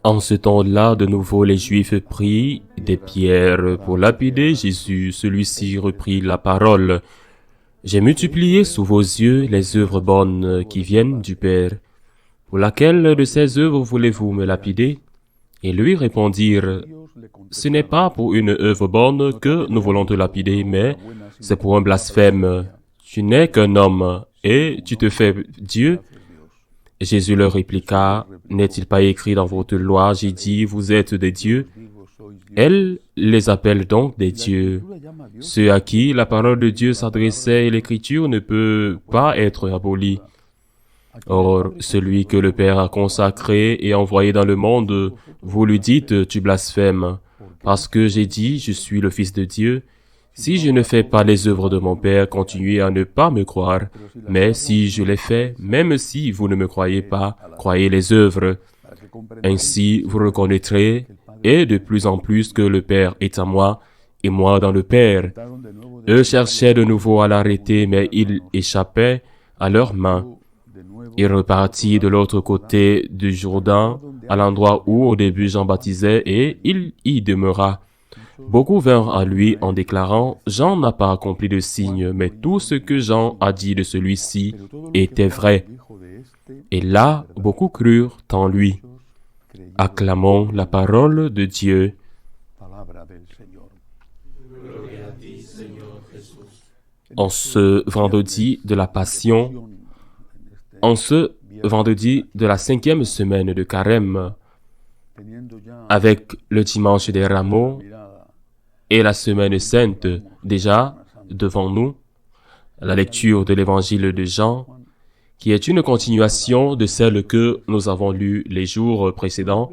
En ce temps-là, de nouveau, les Juifs prirent des pierres pour lapider Jésus. Celui-ci reprit la parole. « J'ai multiplié sous vos yeux les œuvres bonnes qui viennent du Père. Pour laquelle de ces œuvres voulez-vous me lapider ?» Et lui répondirent, « Ce n'est pas pour une œuvre bonne que nous voulons te lapider, mais c'est pour un blasphème. Tu n'es qu'un homme, et tu te fais Dieu. » Jésus leur répliqua, « N'est-il pas écrit dans votre loi, j'ai dit, vous êtes des dieux ?» Elle les appelle donc des dieux. Ceux à qui la parole de Dieu s'adressait et l'écriture ne peut pas être abolie. Or, celui que le Père a consacré et envoyé dans le monde, vous lui dites, tu blasphèmes, parce que j'ai dit, je suis le Fils de Dieu. Si je ne fais pas les œuvres de mon Père, continuez à ne pas me croire. Mais si je les fais, même si vous ne me croyez pas, croyez les œuvres. Ainsi, vous reconnaîtrez, et de plus en plus que le Père est en moi, et moi dans le Père. Eux cherchaient de nouveau à l'arrêter, mais il échappait à leurs mains. Il repartit de l'autre côté du Jourdain, à l'endroit où au début Jean baptisait, et il y demeura. Beaucoup vinrent à lui en déclarant, « Jean n'a pas accompli de signe, mais tout ce que Jean a dit de celui-ci était vrai. » Et là, beaucoup crurent en lui. Acclamons la parole de Dieu. En ce vendredi de la Passion, en ce vendredi de la 5e semaine de Carême, avec le dimanche des Rameaux et la semaine sainte déjà devant nous, la lecture de l'évangile de Jean, qui est une continuation de celle que nous avons lue les jours précédents,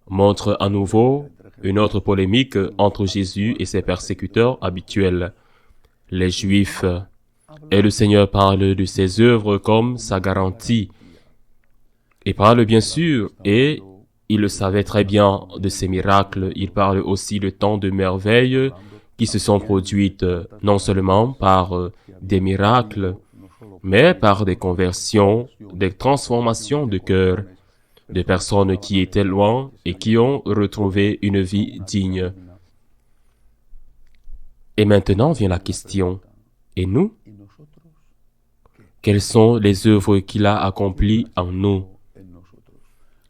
montre à nouveau une autre polémique entre Jésus et ses persécuteurs habituels, les Juifs. Et le Seigneur parle de ses œuvres comme sa garantie. Il parle bien sûr, et il le savait très bien, de ses miracles. Il parle aussi de tant de merveilles qui se sont produites, non seulement par des miracles, mais par des conversions, des transformations de cœur, de personnes qui étaient loin et qui ont retrouvé une vie digne. Et maintenant vient la question, et nous? Quelles sont les œuvres qu'il a accomplies en nous?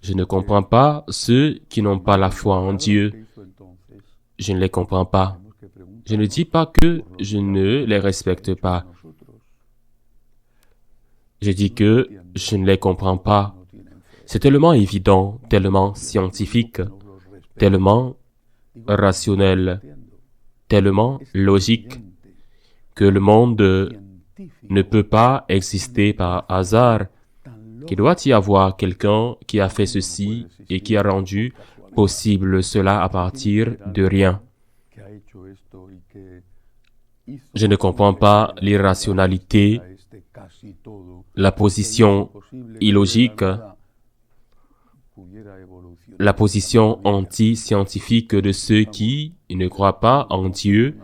Je ne comprends pas ceux qui n'ont pas la foi en Dieu. Je ne les comprends pas. Je ne dis pas que je ne les respecte pas. Je dis que je ne les comprends pas. C'est tellement évident, tellement scientifique, tellement rationnel, tellement logique, que le monde ne peut pas exister par hasard, qu'il doit y avoir quelqu'un qui a fait ceci et qui a rendu possible cela à partir de rien. Je ne comprends pas l'irrationalité, la position illogique, la position anti-scientifique de ceux qui ne croient pas en Dieu,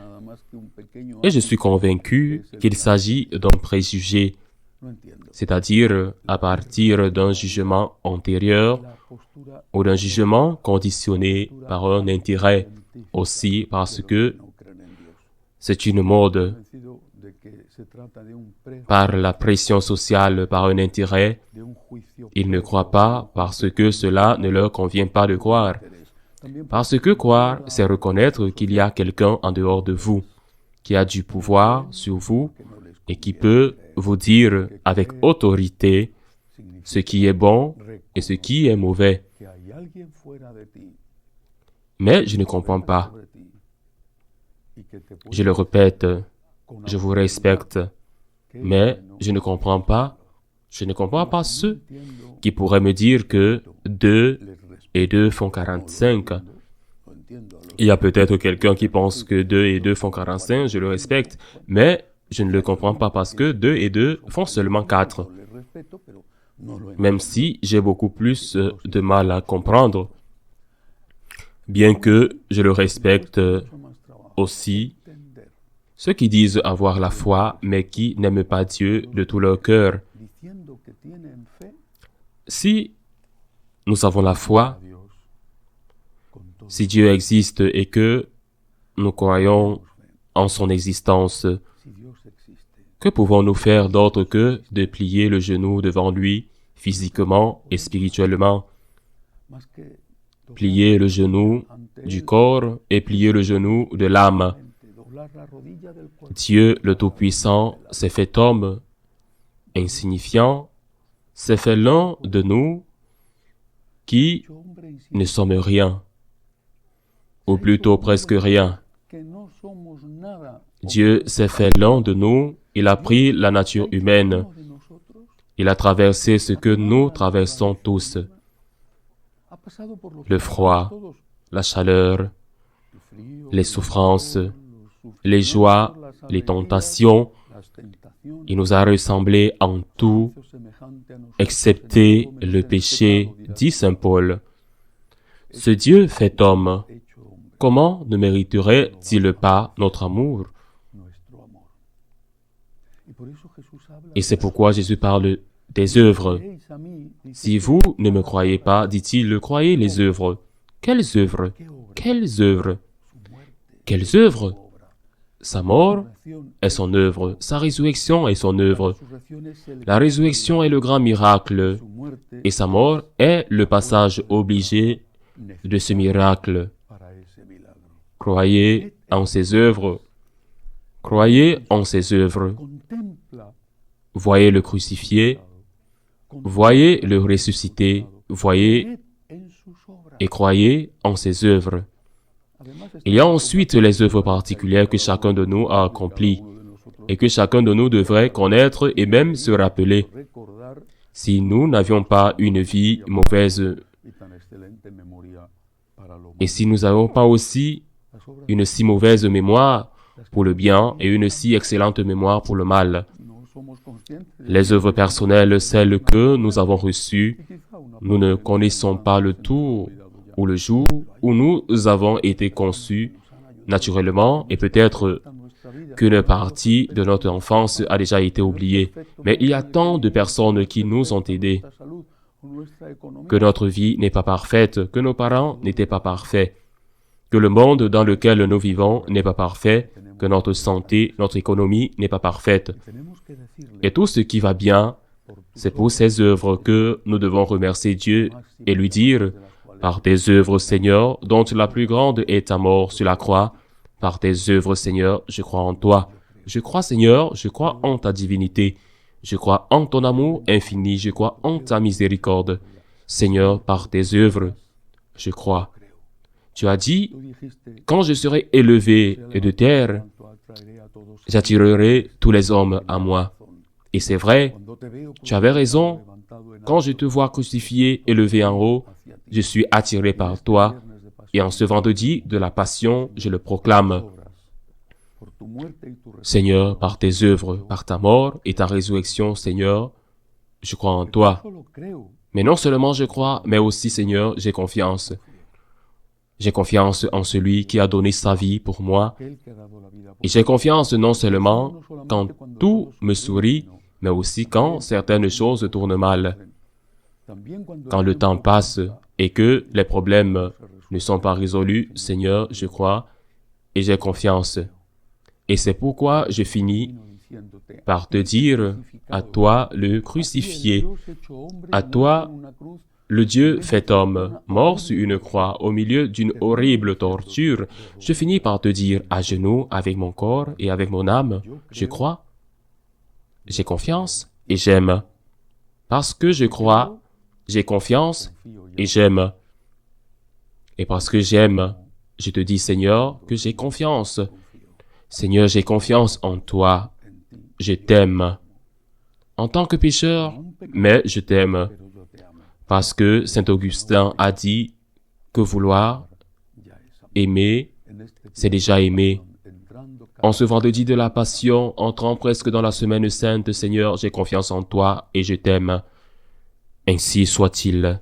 et je suis convaincu qu'il s'agit d'un préjugé, c'est-à-dire à partir d'un jugement antérieur ou d'un jugement conditionné par un intérêt, aussi parce que c'est une mode, par la pression sociale, par un intérêt. Ils ne croient pas parce que cela ne leur convient pas de croire. Parce que croire, c'est reconnaître qu'il y a quelqu'un en dehors de vous, qui a du pouvoir sur vous et qui peut vous dire avec autorité ce qui est bon et ce qui est mauvais. Mais je ne comprends pas. Je le répète, je vous respecte, mais je ne comprends pas. Je ne comprends pas ceux qui pourraient me dire que 2 et 2 font 45. Il y a peut-être quelqu'un qui pense que 2 et 2 font 45, je le respecte, mais je ne le comprends pas parce que 2 et 2 font seulement 4. Même si j'ai beaucoup plus de mal à comprendre, bien que je le respecte aussi, ceux qui disent avoir la foi, mais qui n'aiment pas Dieu de tout leur cœur. Si nous avons la foi, Si Dieu existe et que nous croyons en son existence, que pouvons-nous faire d'autre que de plier le genou devant lui, physiquement et spirituellement? Plier le genou du corps et plier le genou de l'âme. Dieu le Tout-Puissant s'est fait homme, insignifiant, s'est fait l'un de nous qui ne sommes rien, ou plutôt presque rien. Dieu s'est fait l'un de nous, il a pris la nature humaine, il a traversé ce que nous traversons tous, le froid, la chaleur, les souffrances, les joies, les tentations. Il nous a ressemblé en tout, excepté le péché, dit saint Paul. Ce Dieu fait homme, comment ne mériterait-il pas notre amour? Et c'est pourquoi Jésus parle des œuvres. Si vous ne me croyez pas, dit-il, croyez les œuvres. Quelles œuvres? Quelles œuvres? Quelles œuvres? Sa mort est son œuvre, sa résurrection est son œuvre. La résurrection est le grand miracle, et sa mort est le passage obligé de ce miracle. Croyez en ses œuvres. Croyez en ses œuvres. Voyez le crucifié, voyez le ressuscité, voyez et croyez en ses œuvres. Il y a ensuite les œuvres particulières que chacun de nous a accomplies et que chacun de nous devrait connaître et même se rappeler. Si nous n'avions pas une vie mauvaise et si nous n'avons pas aussi une si mauvaise mémoire pour le bien et une si excellente mémoire pour le mal, les œuvres personnelles, celles que nous avons reçues, nous ne connaissons pas le tour ou le jour où nous avons été conçus naturellement et peut-être qu'une partie de notre enfance a déjà été oubliée. Mais il y a tant de personnes qui nous ont aidés, que notre vie n'est pas parfaite, que nos parents n'étaient pas parfaits, que le monde dans lequel nous vivons n'est pas parfait, que notre santé, notre économie n'est pas parfaite. Et tout ce qui va bien, c'est pour ces œuvres que nous devons remercier Dieu et lui dire, par tes œuvres, Seigneur, dont la plus grande est ta mort sur la croix, par tes œuvres, Seigneur, je crois en toi. Je crois, Seigneur, je crois en ta divinité. Je crois en ton amour infini, je crois en ta miséricorde. Seigneur, par tes œuvres, je crois. Tu as dit, quand je serai élevé de terre, j'attirerai tous les hommes à moi. Et c'est vrai, tu avais raison. Quand je te vois crucifié, élevé en haut, je suis attiré par toi. Et en ce vendredi de la Passion, je le proclame. Seigneur, par tes œuvres, par ta mort et ta résurrection, Seigneur, je crois en toi. Mais non seulement je crois, mais aussi, Seigneur, j'ai confiance. J'ai confiance en celui qui a donné sa vie pour moi. Et j'ai confiance non seulement quand tout me sourit, mais aussi quand certaines choses tournent mal. Quand le temps passe et que les problèmes ne sont pas résolus, Seigneur, je crois et j'ai confiance. Et c'est pourquoi je finis par te dire, à toi le crucifié, à toi le Dieu fait homme, mort sur une croix, au milieu d'une horrible torture, je finis par te dire à genoux avec mon corps et avec mon âme, je crois, j'ai confiance et j'aime. Parce que je crois, j'ai confiance et j'aime. Et parce que j'aime, je te dis, Seigneur, que j'ai confiance. Seigneur, j'ai confiance en toi. Je t'aime. En tant que pécheur, mais je t'aime. Parce que Saint Augustin a dit que vouloir aimer, c'est déjà aimer. En ce vendredi de la Passion, entrant presque dans la Semaine Sainte, Seigneur, j'ai confiance en toi et je t'aime. Ainsi soit-il.